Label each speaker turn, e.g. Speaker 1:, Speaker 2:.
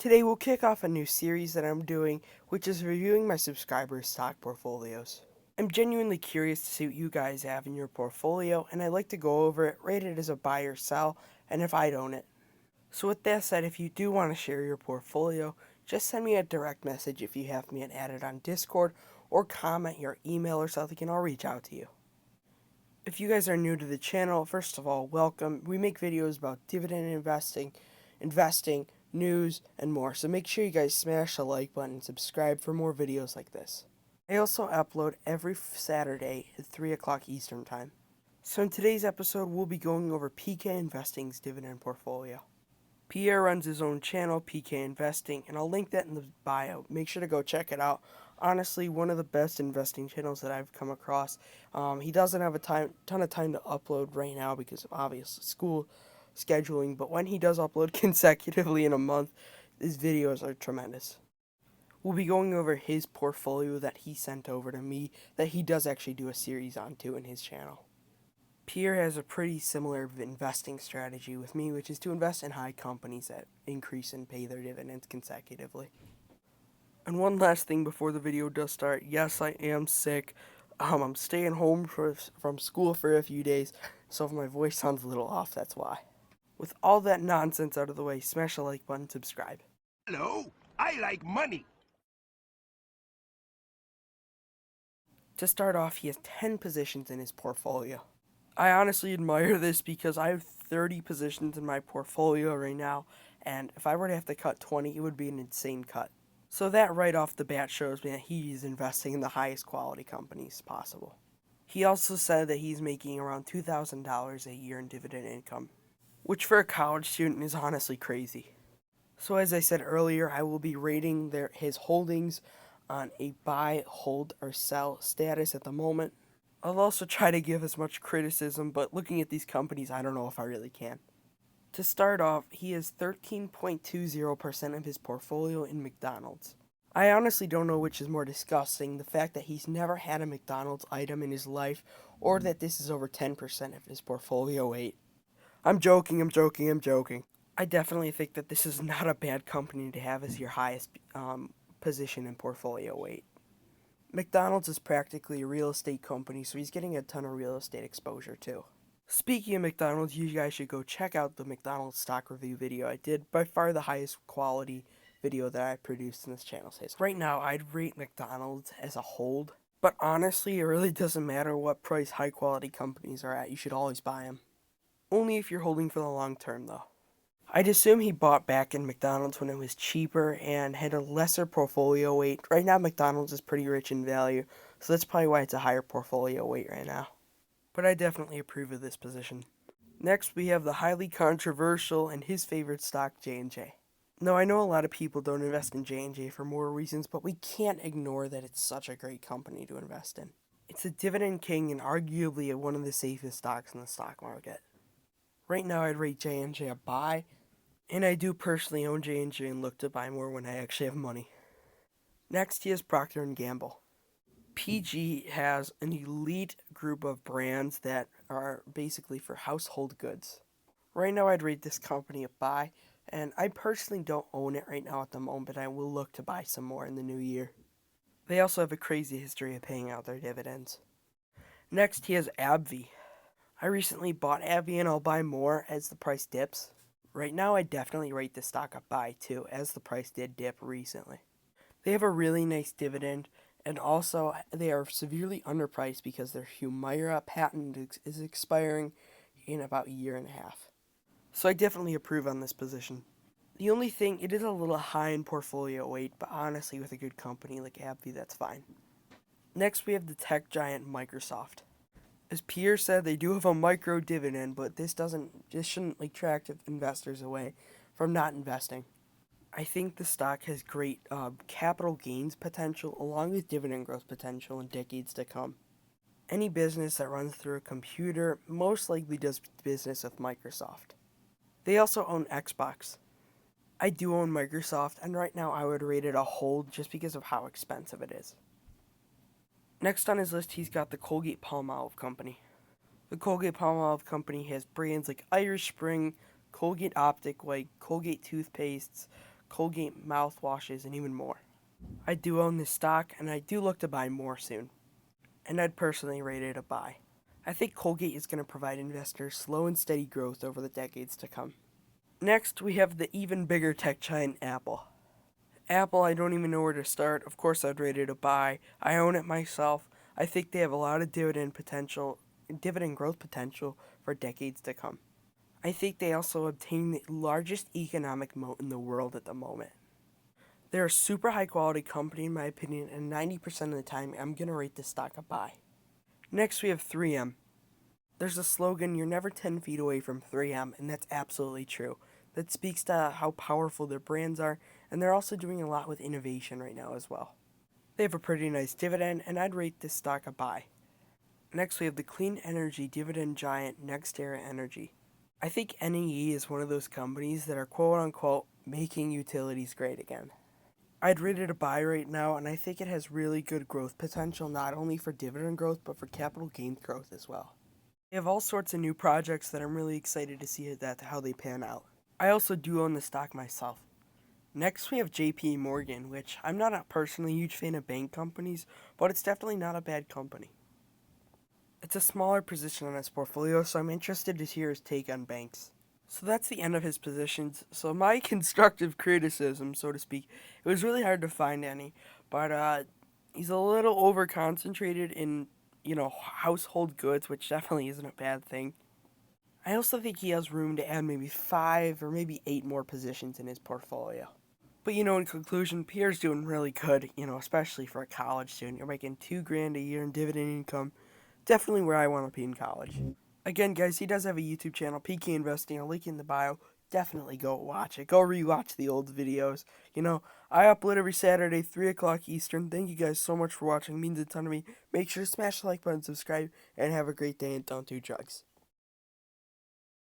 Speaker 1: Today we'll kick off a new series that I'm doing, which is reviewing my subscribers' stock portfolios. I'm genuinely curious to see what you guys have in your portfolio, and I'd like to go over it, rate it as a buy or sell, and if I'd own it. So with that said, if you do want to share your portfolio, just send me a direct message if you have me added on Discord, or comment your email or something and I'll reach out to you. If you guys are new to the channel, first of all, welcome. We make videos about dividend investing, news, and more, so make sure you guys smash the like button and subscribe for more videos like this. I also upload every Saturday at 3 o'clock Eastern Time. So in today's episode, we'll be going over PK Investing's dividend portfolio. Pierre runs his own channel, PK Investing, and I'll link that in the bio. Make sure to go check it out. Honestly, one of the best investing channels that I've come across. He doesn't have a ton of time to upload right now because of obvious school scheduling, but when he does upload consecutively in a month, his videos are tremendous. We'll be going over his portfolio that he sent over to me, that he does actually do a series on too in his channel. Pierre has a pretty similar investing strategy with me, which is to invest in high companies that increase and pay their dividends consecutively. And one last thing before the video does start, yes, I am sick. I'm staying home from school for a few days, so if my voice sounds a little off, that's why. With all that nonsense out of the way, smash the like button, subscribe.
Speaker 2: Hello, I like money.
Speaker 1: To start off, he has 10 positions in his portfolio. I honestly admire this because I have 30 positions in my portfolio right now, and if I were to have to cut 20, it would be an insane cut. So that right off the bat shows me that he's investing in the highest quality companies possible. He also said that he's making around $2,000 a year in dividend income, which for a college student is honestly crazy. So as I said earlier, I will be rating his holdings on a buy, hold, or sell status at the moment. I'll also try to give as much criticism, but looking at these companies, I don't know if I really can. To start off, he has 13.20% of his portfolio in McDonald's. I honestly don't know which is more disgusting, the fact that he's never had a McDonald's item in his life, or that this is over 10% of his portfolio weight. I'm joking. I definitely think that this is not a bad company to have as your highest position in portfolio weight. McDonald's is practically a real estate company, so he's getting a ton of real estate exposure too. Speaking of McDonald's, you guys should go check out the McDonald's stock review video I did. By far the highest quality video that I produced in this channel's history. Right now, I'd rate McDonald's as a hold, but honestly, it really doesn't matter what price high quality companies are at. You should always buy them. Only if you're holding for the long term, though. I'd assume he bought back in McDonald's when it was cheaper and had a lesser portfolio weight. Right now, McDonald's is pretty rich in value, so that's probably why it's a higher portfolio weight right now. But I definitely approve of this position. Next, we have the highly controversial and his favorite stock, J&J. Now, I know a lot of people don't invest in J&J for more reasons, but we can't ignore that it's such a great company to invest in. It's a dividend king and arguably one of the safest stocks in the stock market. Right now, I'd rate J&J a buy, and I do personally own J&J and look to buy more when I actually have money. Next, he has Procter & Gamble. PG has an elite group of brands that are basically for household goods. Right now, I'd rate this company a buy, and I personally don't own it right now at the moment, but I will look to buy some more in the new year. They also have a crazy history of paying out their dividends. Next, he has AbbVie. I recently bought AbbVie and I'll buy more as the price dips. Right now, I definitely rate this stock a buy too, as the price did dip recently. They have a really nice dividend, and also they are severely underpriced because their Humira patent is expiring in about a year and a half. So I definitely approve on this position. The only thing, it is a little high in portfolio weight, but honestly with a good company like AbbVie, that's fine. Next, we have the tech giant Microsoft. As Pierre said, they do have a micro dividend, but this shouldn't attract investors away from not investing. I think the stock has great capital gains potential along with dividend growth potential in decades to come. Any business that runs through a computer most likely does business with Microsoft. They also own Xbox. I do own Microsoft, and right now I would rate it a hold just because of how expensive it is. Next on his list, he's got the Colgate Palmolive Company. The Colgate Palmolive Company has brands like Irish Spring, Colgate Optic White, Colgate toothpastes, Colgate mouthwashes, and even more. I do own this stock, and I do look to buy more soon. And I'd personally rate it a buy. I think Colgate is going to provide investors slow and steady growth over the decades to come. Next, we have the even bigger tech giant Apple. Apple, I don't even know where to start. Of course, I'd rate it a buy. I own it myself. I think they have a lot of dividend growth potential for decades to come. I think they also obtain the largest economic moat in the world at the moment. They're a super high quality company in my opinion, and 90% of the time I'm going to rate this stock a buy. Next, we have 3M. There's a slogan, you're never 10 feet away from 3M, and that's absolutely true. That speaks to how powerful their brands are, and they're also doing a lot with innovation right now as well. They have a pretty nice dividend, and I'd rate this stock a buy. Next, we have the clean energy dividend giant NextEra Energy. I think NEE is one of those companies that are quote-unquote making utilities great again. I'd rate it a buy right now, and I think it has really good growth potential, not only for dividend growth, but for capital gains growth as well. They have all sorts of new projects that I'm really excited to see how they pan out. I also do own the stock myself. Next, we have JP Morgan, which I'm not personally a huge fan of bank companies, but it's definitely not a bad company. It's a smaller position on his portfolio, so I'm interested to hear his take on banks. So that's the end of his positions. So my constructive criticism, so to speak, it was really hard to find any, but he's a little over concentrated in, household goods, which definitely isn't a bad thing. I also think he has room to add maybe 5 or maybe 8 more positions in his portfolio. But in conclusion, Pierre's doing really good, especially for a college student. You're making $2,000 a year in dividend income. Definitely where I want to be in college. Again, guys, he does have a YouTube channel, PK Investing. I'll link in the bio. Definitely go watch it. Go rewatch the old videos. I upload every Saturday, 3 o'clock Eastern. Thank you guys so much for watching. It means a ton to me. Make sure to smash the like button, subscribe, and have a great day, and don't do drugs.